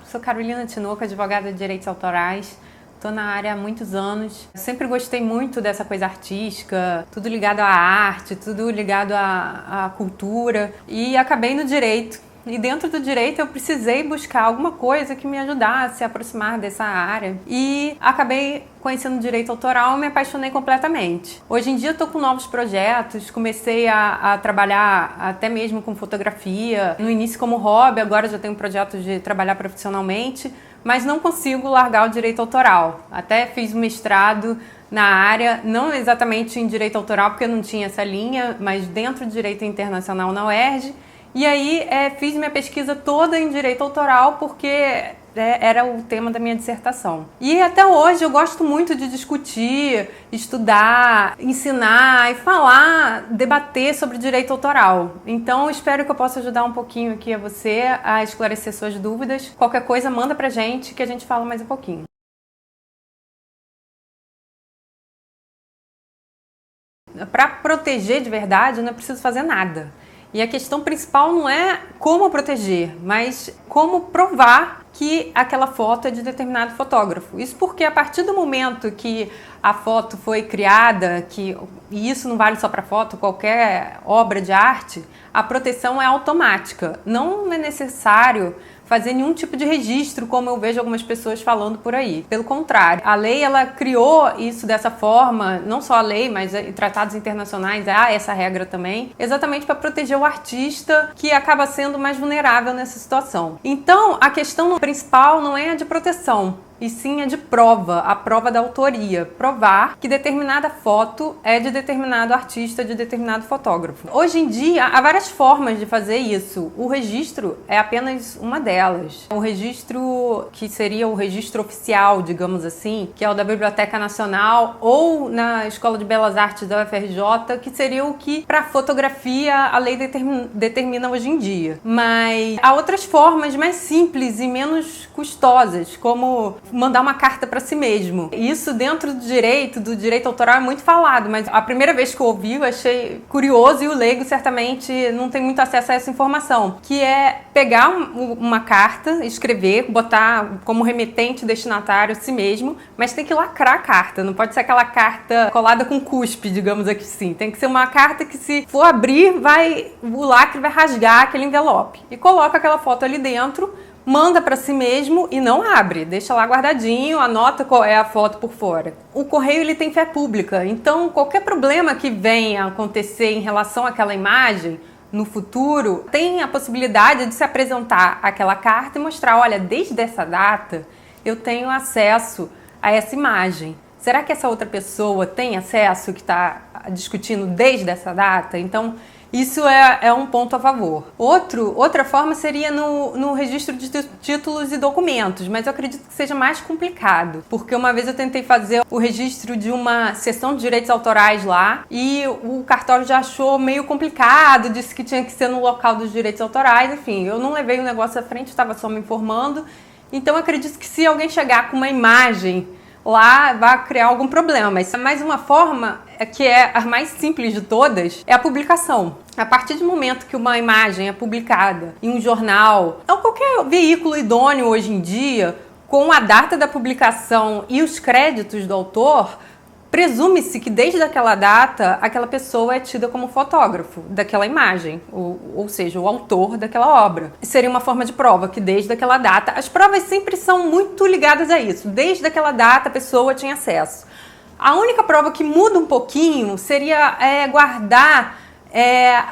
sou Carolina Tinoco, advogada de direitos autorais. Estou na área há muitos anos. Sempre gostei muito dessa coisa artística, tudo ligado à arte, tudo ligado à cultura. E acabei no direito. E dentro do direito eu precisei buscar alguma coisa que me ajudasse a aproximar dessa área. E acabei conhecendo o direito autoral e me apaixonei completamente. Hoje em dia estou com novos projetos, comecei a trabalhar até mesmo com fotografia. No início como hobby, agora já tenho um projeto de trabalhar profissionalmente, mas não consigo largar o direito autoral. Até fiz um mestrado na área, não exatamente em direito autoral, porque eu não tinha essa linha, mas dentro do direito internacional na UERJ. E aí fiz minha pesquisa toda em direito autoral porque era o tema da minha dissertação. E até hoje eu gosto muito de discutir, estudar, ensinar e falar, debater sobre direito autoral. Então espero que eu possa ajudar um pouquinho aqui a você a esclarecer suas dúvidas. Qualquer coisa manda pra gente que a gente fala mais um pouquinho. Para proteger de verdade, eu não preciso fazer nada. E a questão principal não é como proteger, mas como provar que aquela foto é de determinado fotógrafo. Isso porque a partir do momento que a foto foi criada, e isso não vale só para foto, qualquer obra de arte, a proteção é automática. Não é necessário fazer nenhum tipo de registro, como eu vejo algumas pessoas falando por aí. Pelo contrário, a lei ela criou isso dessa forma, não só a lei, mas em tratados internacionais há essa regra também, exatamente para proteger o artista que acaba sendo mais vulnerável nessa situação. Então, a questão principal não é a de proteção, e sim a de prova, a prova da autoria. Provar que determinada foto é de determinado artista, de determinado fotógrafo. Hoje em dia, há várias formas de fazer isso. O registro é apenas uma delas. O registro que seria o registro oficial, digamos assim, que é o da Biblioteca Nacional ou na Escola de Belas Artes da UFRJ, que seria o que, para fotografia, a lei determina hoje em dia. Mas há outras formas mais simples e menos custosas, como mandar uma carta para si mesmo. Isso dentro do direito autoral é muito falado, mas a primeira vez que eu ouvi eu achei curioso e o leigo certamente não tem muito acesso a essa informação, que é pegar uma carta, escrever, botar como remetente destinatário a si mesmo, mas tem que lacrar a carta, não pode ser aquela carta colada com cuspe, digamos assim. Tem que ser uma carta que se for abrir, o lacre vai rasgar aquele envelope. E coloca aquela foto ali dentro, manda para si mesmo e não abre, deixa lá guardadinho, anota qual é a foto por fora. O correio ele tem fé pública, então qualquer problema que venha acontecer em relação àquela imagem no futuro, tem a possibilidade de se apresentar aquela carta e mostrar, olha, desde essa data eu tenho acesso a essa imagem. Será que essa outra pessoa tem acesso que está discutindo desde essa data? Então, isso é um ponto a favor. Outra forma seria no registro de títulos e documentos, mas eu acredito que seja mais complicado, porque uma vez eu tentei fazer o registro de uma seção de direitos autorais lá e o cartório já achou meio complicado, disse que tinha que ser no local dos direitos autorais, enfim, eu não levei o negócio à frente, estava só me informando. Então eu acredito que se alguém chegar com uma imagem lá vai criar algum problema, mas mais uma forma, que é a mais simples de todas, é a publicação. A partir do momento que uma imagem é publicada em um jornal ou qualquer veículo idôneo hoje em dia, com a data da publicação e os créditos do autor, presume-se que desde aquela data, aquela pessoa é tida como fotógrafo daquela imagem, ou seja, o autor daquela obra. Seria uma forma de prova, que desde aquela data, as provas sempre são muito ligadas a isso. Desde aquela data a pessoa tinha acesso. A única prova que muda um pouquinho seria guardar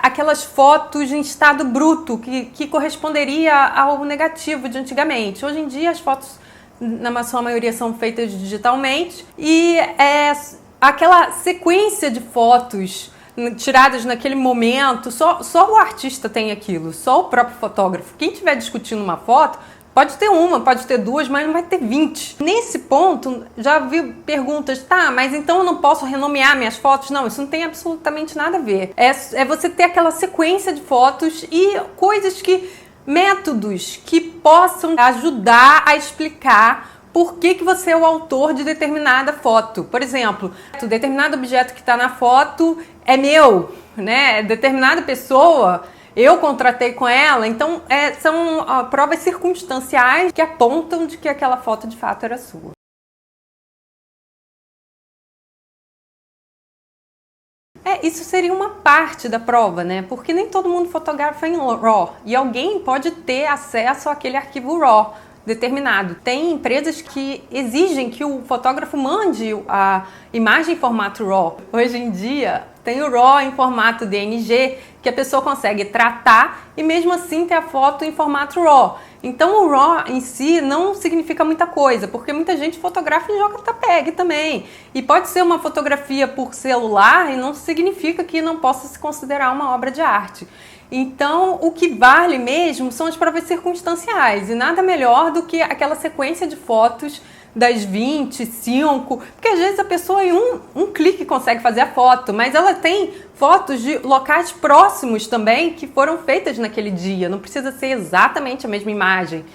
aquelas fotos em estado bruto, que corresponderia ao negativo de antigamente. Hoje em dia as fotos na sua maioria são feitas digitalmente e aquela sequência de fotos tiradas naquele momento, só o artista tem aquilo, só o próprio fotógrafo. Quem estiver discutindo uma foto, pode ter uma, pode ter duas, mas não vai ter 20. Nesse ponto, já vi perguntas, tá, mas então eu não posso renomear minhas fotos? Não, isso não tem absolutamente nada a ver. É você ter aquela sequência de fotos e métodos que possam ajudar a explicar por que você é o autor de determinada foto. Por exemplo, determinado objeto que está na foto é meu, né? Determinada pessoa eu contratei com ela. Então, são provas circunstanciais que apontam de que aquela foto de fato era sua. Isso seria uma parte da prova, né? Porque nem todo mundo fotografa em RAW e alguém pode ter acesso àquele arquivo RAW determinado. Tem empresas que exigem que o fotógrafo mande a imagem em formato RAW. Hoje em dia tem o RAW em formato DNG, que a pessoa consegue tratar e mesmo assim ter a foto em formato RAW. Então o RAW em si não significa muita coisa, porque muita gente fotografa e joga JPEG também. E pode ser uma fotografia por celular e não significa que não possa se considerar uma obra de arte. Então, o que vale mesmo são as provas circunstanciais e nada melhor do que aquela sequência de fotos das 25, porque às vezes a pessoa em um clique consegue fazer a foto, mas ela tem fotos de locais próximos também que foram feitas naquele dia, não precisa ser exatamente a mesma imagem.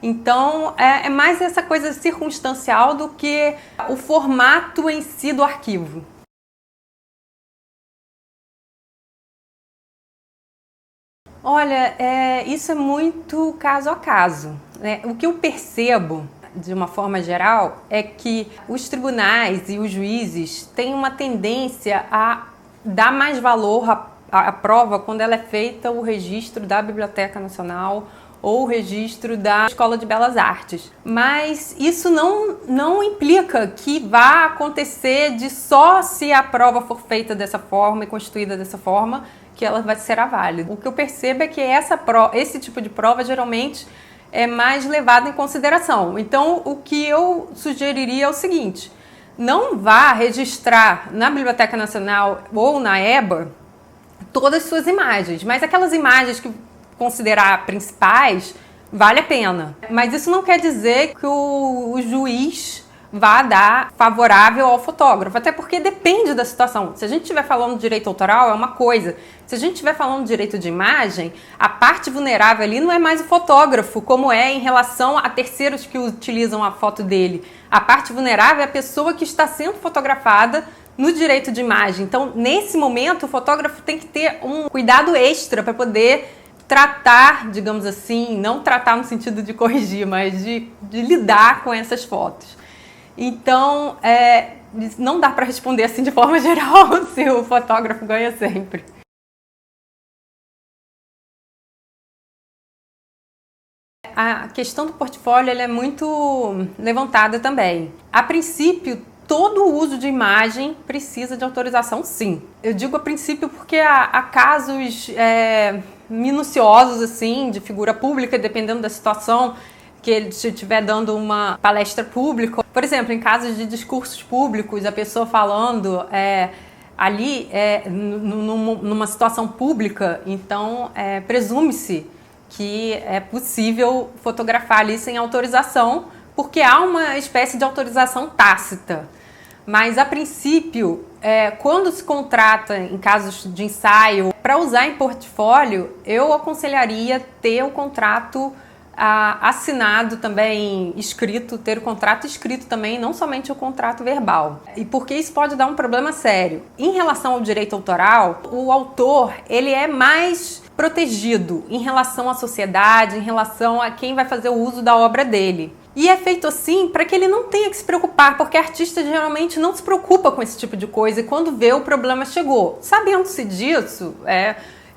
Então, é mais essa coisa circunstancial do que o formato em si do arquivo. Olha, isso é muito caso a caso, né? O que eu percebo, de uma forma geral, é que os tribunais e os juízes têm uma tendência a dar mais valor à prova quando ela é feita o registro da Biblioteca Nacional ou o registro da Escola de Belas Artes. Mas isso não implica que vá acontecer de só se a prova for feita dessa forma e constituída dessa forma que ela vai ser válida. O que eu percebo é que esse tipo de prova geralmente é mais levado em consideração. Então, o que eu sugeriria é o seguinte: não vá registrar na Biblioteca Nacional ou na EBA todas as suas imagens, mas aquelas imagens que considerar principais, vale a pena. Mas isso não quer dizer que o juiz vá dar favorável ao fotógrafo, até porque depende da situação. Se a gente estiver falando de direito autoral, é uma coisa. Se a gente estiver falando de direito de imagem, a parte vulnerável ali não é mais o fotógrafo, como é em relação a terceiros que utilizam a foto dele. A parte vulnerável é a pessoa que está sendo fotografada no direito de imagem. Então, nesse momento, o fotógrafo tem que ter um cuidado extra para poder tratar, digamos assim, não tratar no sentido de corrigir, mas de lidar com essas fotos. Então, não dá para responder assim de forma geral se o fotógrafo ganha sempre. A questão do portfólio ela é muito levantada também. A princípio, todo o uso de imagem precisa de autorização, sim. Eu digo a princípio porque há casos minuciosos assim de figura pública, dependendo da situação, que ele estiver dando uma palestra pública. Por exemplo, em casos de discursos públicos, a pessoa falando ali numa situação pública, então presume-se que é possível fotografar ali sem autorização, porque há uma espécie de autorização tácita. Mas, a princípio, quando se contrata em casos de ensaio, para usar em portfólio, eu aconselharia ter o contrato assinado também, escrito, ter o contrato escrito também, não somente o contrato verbal. E porque isso pode dar um problema sério. Em relação ao direito autoral, o autor, ele é mais protegido em relação à sociedade, em relação a quem vai fazer o uso da obra dele. E é feito assim para que ele não tenha que se preocupar, porque artista geralmente não se preocupa com esse tipo de coisa e quando vê o problema chegou. Sabendo-se disso,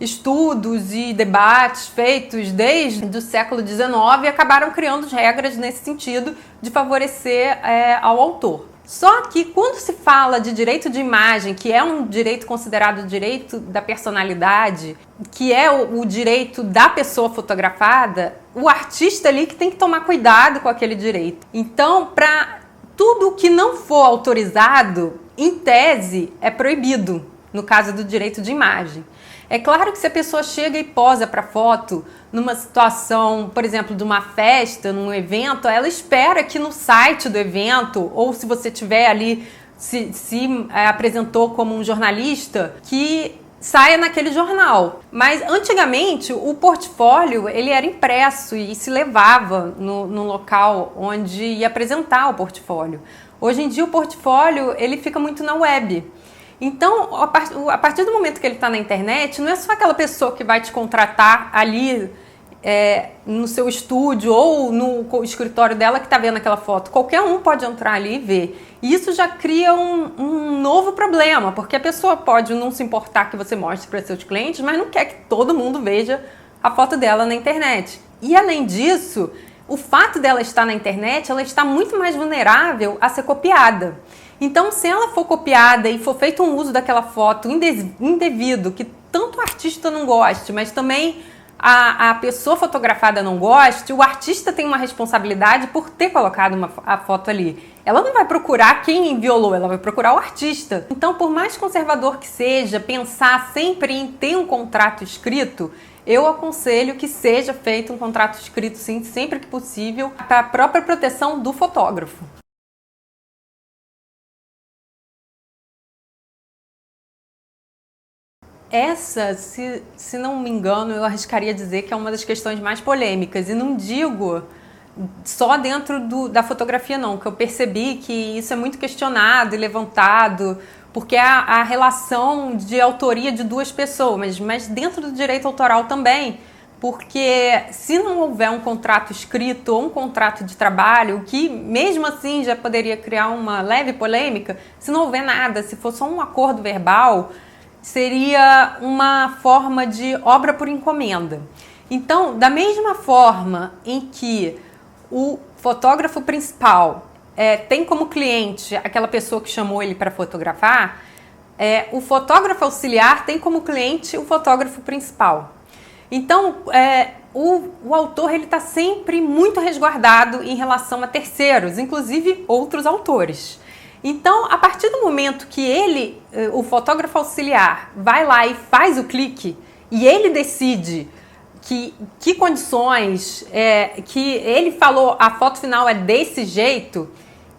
estudos e debates feitos desde o século XIX acabaram criando regras nesse sentido de favorecer ao autor. Só que quando se fala de direito de imagem, que é um direito considerado direito da personalidade, que é o direito da pessoa fotografada, o artista ali que tem que tomar cuidado com aquele direito. Então, para tudo que não for autorizado, em tese, é proibido, no caso do direito de imagem. É claro que se a pessoa chega e posa para foto numa situação, por exemplo, de uma festa, num evento, ela espera que no site do evento, ou se você tiver ali, se apresentou como um jornalista, que saia naquele jornal. Mas antigamente o portfólio ele era impresso e se levava no local onde ia apresentar o portfólio. Hoje em dia o portfólio ele fica muito na web. Então, a partir do momento que ele está na internet, não é só aquela pessoa que vai te contratar ali no seu estúdio ou no escritório dela que está vendo aquela foto. Qualquer um pode entrar ali e ver. E isso já cria um novo problema, porque a pessoa pode não se importar que você mostre para seus clientes, mas não quer que todo mundo veja a foto dela na internet. E além disso, o fato dela estar na internet, ela está muito mais vulnerável a ser copiada. Então, se ela for copiada e for feito um uso daquela foto indevido, que tanto o artista não goste, mas também a pessoa fotografada não goste, o artista tem uma responsabilidade por ter colocado a foto ali. Ela não vai procurar quem violou, ela vai procurar o artista. Então, por mais conservador que seja, pensar sempre em ter um contrato escrito, eu aconselho que seja feito um contrato escrito, sim, sempre que possível, para a própria proteção do fotógrafo. Essa, se não me engano, eu arriscaria dizer que é uma das questões mais polêmicas. E não digo só dentro da fotografia, não, que eu percebi que isso é muito questionado e levantado, porque é a relação de autoria de duas pessoas, mas dentro do direito autoral também, porque se não houver um contrato escrito ou um contrato de trabalho, que mesmo assim já poderia criar uma leve polêmica, se não houver nada, se for só um acordo verbal, seria uma forma de obra por encomenda. Então, da mesma forma em que o fotógrafo principal tem como cliente aquela pessoa que chamou ele para fotografar, o fotógrafo auxiliar tem como cliente o fotógrafo principal. Então, o autor está sempre muito resguardado em relação a terceiros, inclusive outros autores. Então, a partir do momento que o fotógrafo auxiliar, vai lá e faz o clique e ele decide que condições, que ele falou a foto final é desse jeito,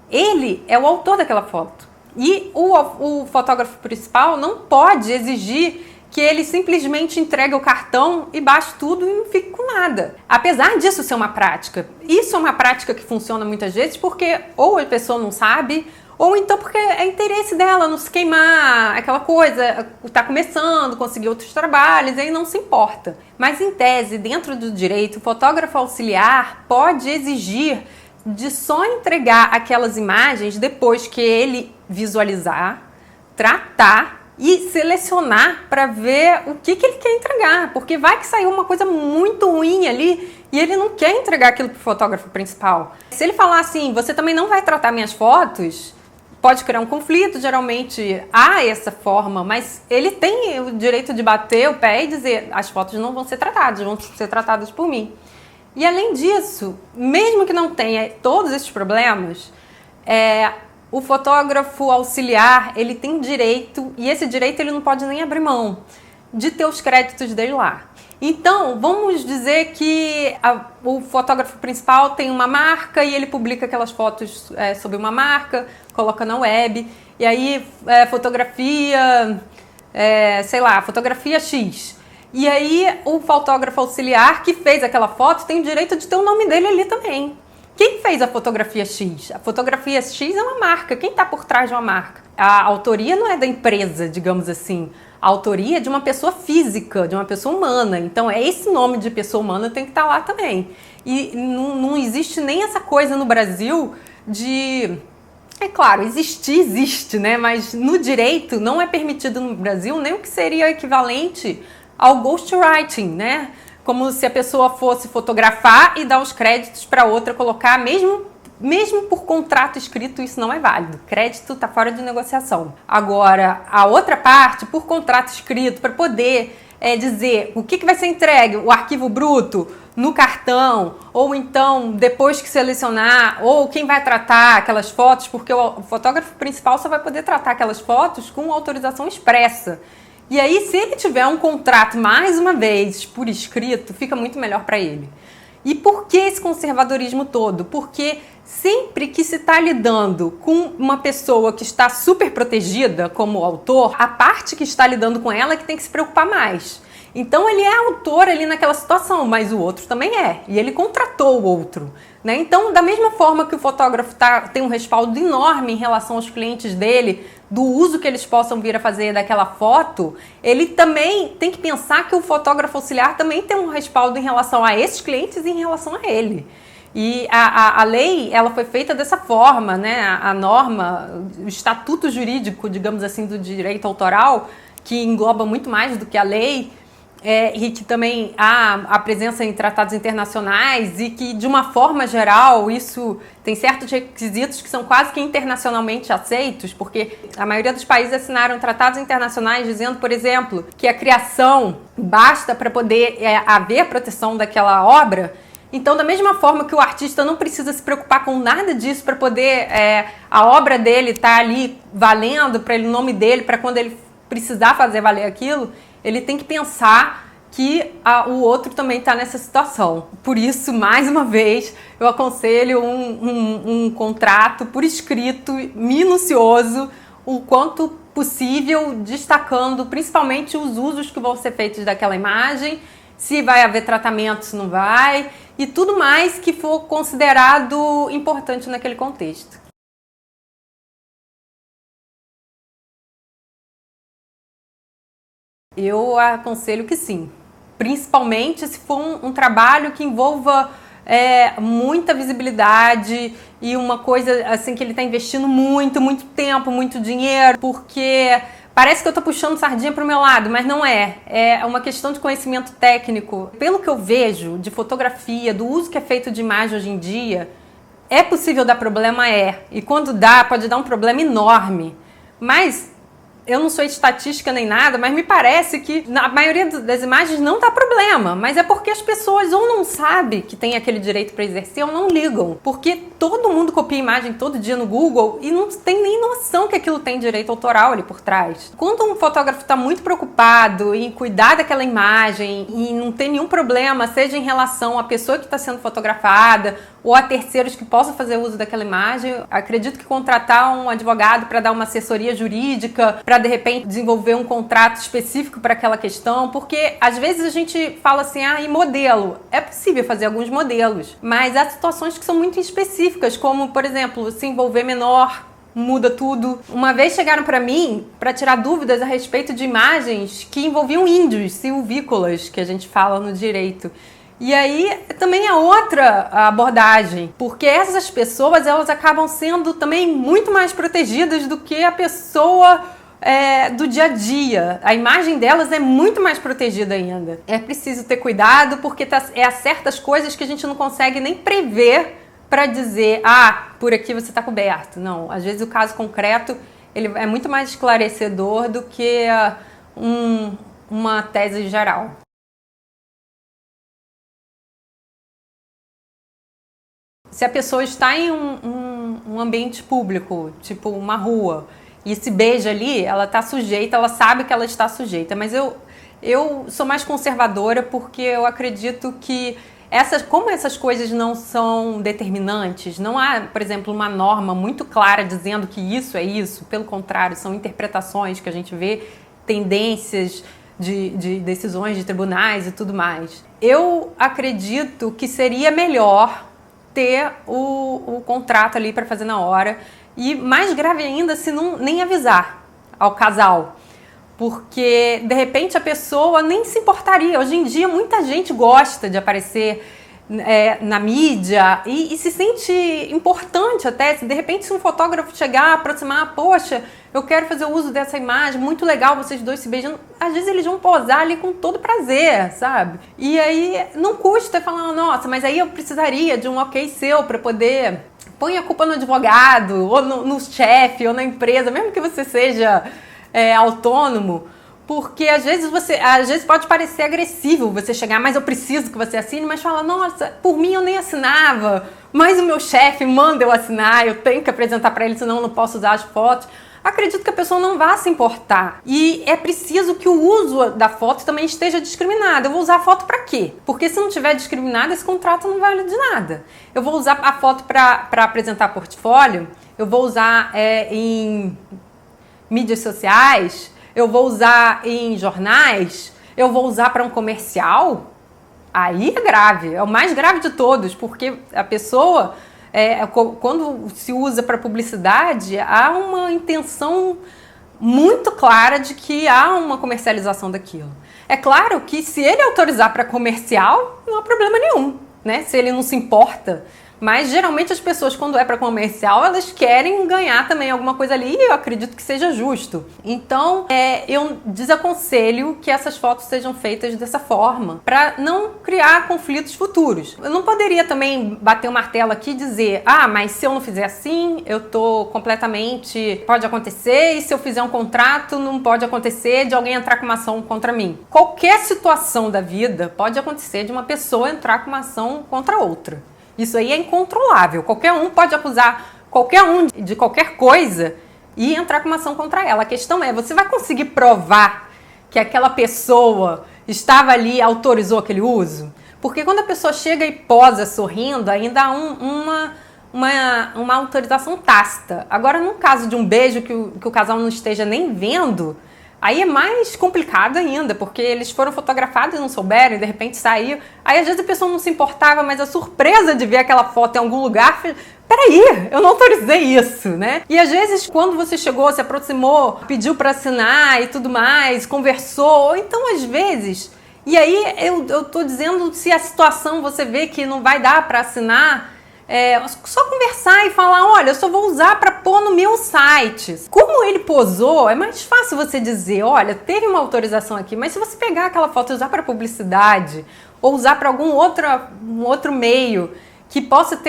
ele é o autor daquela foto. E o fotógrafo principal não pode exigir que ele simplesmente entregue o cartão e baixe tudo e não fique com nada. Apesar disso ser uma prática. Isso é uma prática que funciona muitas vezes porque ou a pessoa não sabe, ou então porque é interesse dela não se queimar, aquela coisa, está começando, conseguir outros trabalhos, aí não se importa. Mas em tese, dentro do direito, o fotógrafo auxiliar pode exigir de só entregar aquelas imagens depois que ele visualizar, tratar e selecionar para ver o que ele quer entregar, porque vai que saiu uma coisa muito ruim ali e ele não quer entregar aquilo para o fotógrafo principal. Se ele falar assim, você também não vai tratar minhas fotos, pode criar um conflito, geralmente há essa forma, mas ele tem o direito de bater o pé e dizer as fotos não vão ser tratadas por mim. E além disso, mesmo que não tenha todos esses problemas, o fotógrafo auxiliar, ele tem direito, e esse direito ele não pode nem abrir mão, de ter os créditos dele lá. Então, vamos dizer que o fotógrafo principal tem uma marca e ele publica aquelas fotos sobre uma marca, coloca na web, e aí fotografia X. E aí o fotógrafo auxiliar que fez aquela foto tem o direito de ter o nome dele ali também. Quem fez a fotografia X? A fotografia X é uma marca. Quem está por trás de uma marca? A autoria não é da empresa, digamos assim. A autoria é de uma pessoa física, de uma pessoa humana. Então, esse nome de pessoa humana tem que estar lá também. E não existe nem essa coisa no Brasil de... É claro, existe, né? Mas no direito não é permitido no Brasil nem o que seria equivalente ao ghostwriting, né? Como se a pessoa fosse fotografar e dar os créditos para outra colocar, mesmo por contrato escrito, isso não é válido. Crédito está fora de negociação. Agora, a outra parte, por contrato escrito, para poder dizer o que vai ser entregue, o arquivo bruto, no cartão, ou então, depois que selecionar, ou quem vai tratar aquelas fotos, porque o fotógrafo principal só vai poder tratar aquelas fotos com autorização expressa. E aí, se ele tiver um contrato, mais uma vez, por escrito, fica muito melhor para ele. E por que esse conservadorismo todo? Porque sempre que se está lidando com uma pessoa que está super protegida como autor, a parte que está lidando com ela é que tem que se preocupar mais. Então ele é autor ali naquela situação, mas o outro também é. E ele contratou o outro, né? Então, da mesma forma que o fotógrafo tem um respaldo enorme em relação aos clientes dele, do uso que eles possam vir a fazer daquela foto, ele também tem que pensar que o fotógrafo auxiliar também tem um respaldo em relação a esses clientes e em relação a ele. E a lei, ela foi feita dessa forma, né? A norma, o estatuto jurídico, digamos assim, do direito autoral, que engloba muito mais do que a lei, e que também há a presença em tratados internacionais e que, de uma forma geral, isso tem certos requisitos que são quase que internacionalmente aceitos, porque a maioria dos países assinaram tratados internacionais dizendo, por exemplo, que a criação basta para poder haver proteção daquela obra. Então, da mesma forma que o artista não precisa se preocupar com nada disso para poder a obra dele estar ali valendo para o nome dele, para quando ele precisar fazer valer aquilo, ele tem que pensar que o outro também está nessa situação. Por isso, mais uma vez, eu aconselho um contrato por escrito, minucioso, o quanto possível, destacando principalmente os usos que vão ser feitos daquela imagem, se vai haver tratamento, se não vai, e tudo mais que for considerado importante naquele contexto. Eu aconselho que sim, principalmente se for um trabalho que envolva muita visibilidade e uma coisa assim que ele está investindo muito tempo, muito dinheiro, porque parece que eu estou puxando sardinha para o meu lado, mas não é. É uma questão de conhecimento técnico. Pelo que eu vejo de fotografia, do uso que é feito de imagem hoje em dia, é possível dar problema? E quando dá, pode dar um problema enorme. Mas eu não sou estatística nem nada, mas me parece que na maioria das imagens não dá problema, mas é porque as pessoas ou não sabem que tem aquele direito para exercer ou não ligam, porque todo mundo copia imagem todo dia no Google e não tem nem noção que aquilo tem direito autoral ali por trás. Quando um fotógrafo está muito preocupado em cuidar daquela imagem e não tem nenhum problema, seja em relação à pessoa que está sendo fotografada ou a terceiros que possam fazer uso daquela imagem, acredito que contratar um advogado para dar uma assessoria jurídica, para de repente desenvolver um contrato específico para aquela questão, porque às vezes a gente fala assim, e modelo? É possível fazer alguns modelos, mas há situações que são muito específicas, como, por exemplo, se envolver menor, muda tudo. Uma vez chegaram para mim para tirar dúvidas a respeito de imagens que envolviam índios, silvícolas, que a gente fala no direito. E aí também é outra abordagem, porque essas pessoas elas acabam sendo também muito mais protegidas do que a pessoa do dia a dia. A imagem delas é muito mais protegida ainda. É preciso ter cuidado porque há certas coisas que a gente não consegue nem prever para dizer, por aqui você está coberto. Não, às vezes o caso concreto ele é muito mais esclarecedor do que uma tese geral. Se a pessoa está em um ambiente público, tipo uma rua, e se beija ali, ela está sujeita, ela sabe que ela está sujeita. Mas eu sou mais conservadora porque eu acredito que como essas coisas não são determinantes, não há, por exemplo, uma norma muito clara dizendo que isso é isso. Pelo contrário, são interpretações que a gente vê, tendências de decisões de tribunais e tudo mais. Eu acredito que seria melhor ter o contrato ali para fazer na hora e mais grave ainda se nem avisar ao casal, porque de repente a pessoa nem se importaria. Hoje em dia muita gente gosta de aparecer na mídia e se sente importante até. De repente se um fotógrafo chegar, aproximar, poxa, eu quero fazer o uso dessa imagem, muito legal vocês dois se beijando, às vezes eles vão posar ali com todo prazer, sabe? E aí não custa falar, nossa, mas aí eu precisaria de um ok seu para poder... Põe a culpa no advogado, ou no chefe, ou na empresa, mesmo que você seja autônomo, porque às vezes pode parecer agressivo você chegar, mas eu preciso que você assine, mas fala, nossa, por mim eu nem assinava, mas o meu chefe manda eu assinar, eu tenho que apresentar para ele, senão eu não posso usar as fotos. Acredito que a pessoa não vá se importar. E é preciso que o uso da foto também esteja discriminado. Eu vou usar a foto para quê? Porque se não tiver discriminado, esse contrato não vale de nada. Eu vou usar a foto para apresentar portfólio, eu vou usar em mídias sociais, eu vou usar em jornais, eu vou usar para um comercial, aí é grave, é o mais grave de todos, porque a pessoa, quando se usa para publicidade, há uma intenção muito clara de que há uma comercialização daquilo. É claro que se ele autorizar para comercial, não há problema nenhum, né? Se ele não se importa. Mas geralmente as pessoas, quando é para comercial, elas querem ganhar também alguma coisa ali e eu acredito que seja justo. Então, eu desaconselho que essas fotos sejam feitas dessa forma, para não criar conflitos futuros. Eu não poderia também bater o martelo aqui e dizer, mas se eu não fizer assim, eu tô completamente... Pode acontecer, e se eu fizer um contrato, não pode acontecer de alguém entrar com uma ação contra mim. Qualquer situação da vida pode acontecer de uma pessoa entrar com uma ação contra outra. Isso aí é incontrolável. Qualquer um pode acusar qualquer um de qualquer coisa e entrar com uma ação contra ela. A questão é, você vai conseguir provar que aquela pessoa estava ali e autorizou aquele uso? Porque quando a pessoa chega e posa sorrindo, ainda há uma autorização tácita. Agora, no caso de um beijo que o casal não esteja nem vendo, aí é mais complicado ainda, porque eles foram fotografados e não souberam, e de repente saiu. Aí às vezes a pessoa não se importava, mas a surpresa de ver aquela foto em algum lugar, peraí, eu não autorizei isso, né? E às vezes quando você chegou, se aproximou, pediu para assinar e tudo mais, conversou, ou então às vezes... E aí eu tô dizendo, se a situação você vê que não vai dar para assinar... só conversar e falar, olha, eu só vou usar para pôr no meu site. Como ele posou, é mais fácil você dizer, olha, teve uma autorização aqui, mas se você pegar aquela foto e usar para publicidade ou usar para algum outro meio que possa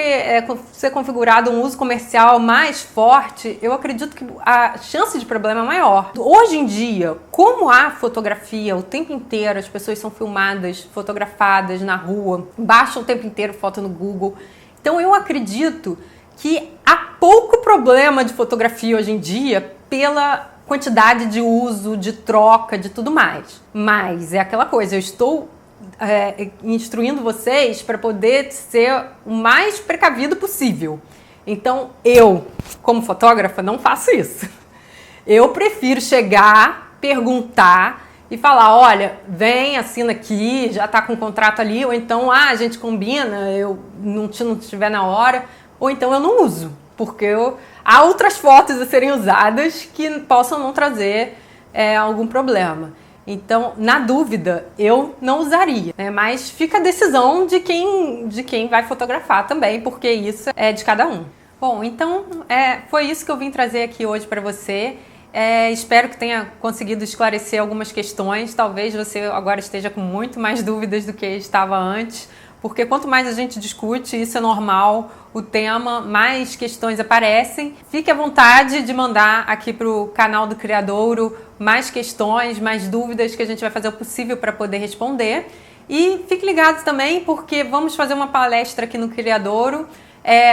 ser configurado um uso comercial mais forte, eu acredito que a chance de problema é maior. Hoje em dia, como há fotografia o tempo inteiro, as pessoas são filmadas, fotografadas na rua, baixam o tempo inteiro foto no Google. Então eu acredito que há pouco problema de fotografia hoje em dia pela quantidade de uso, de troca, de tudo mais. Mas é aquela coisa, eu estou instruindo vocês para poder ser o mais precavido possível. Então eu, como fotógrafa, não faço isso. Eu prefiro chegar, perguntar e falar, olha, vem, assina aqui, já tá com o contrato ali, ou então, a gente combina, eu não estiver na hora, ou então eu não uso, porque há outras fotos a serem usadas que possam não trazer algum problema. Então, na dúvida, eu não usaria, né? Mas fica a decisão de quem vai fotografar também, porque isso é de cada um. Bom, então foi isso que eu vim trazer aqui hoje para você. Espero que tenha conseguido esclarecer algumas questões. Talvez você agora esteja com muito mais dúvidas do que estava antes, porque quanto mais a gente discute, isso é normal, o tema, mais questões aparecem. Fique à vontade de mandar aqui para o canal do Criadouro mais questões, mais dúvidas, que a gente vai fazer o possível para poder responder. E fique ligado também, porque vamos fazer uma palestra aqui no Criadouro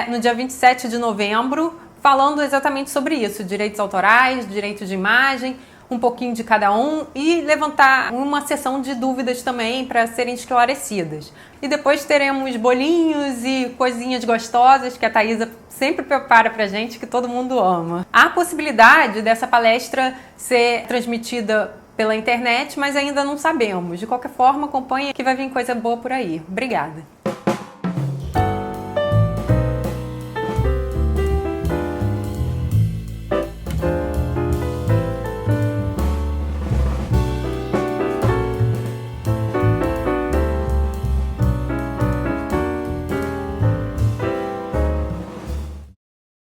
no dia 27 de novembro, falando exatamente sobre isso, direitos autorais, direitos de imagem, um pouquinho de cada um e levantar uma sessão de dúvidas também para serem esclarecidas. E depois teremos bolinhos e coisinhas gostosas que a Thaisa sempre prepara pra gente, que todo mundo ama. Há possibilidade dessa palestra ser transmitida pela internet, mas ainda não sabemos. De qualquer forma, acompanhe que vai vir coisa boa por aí. Obrigada!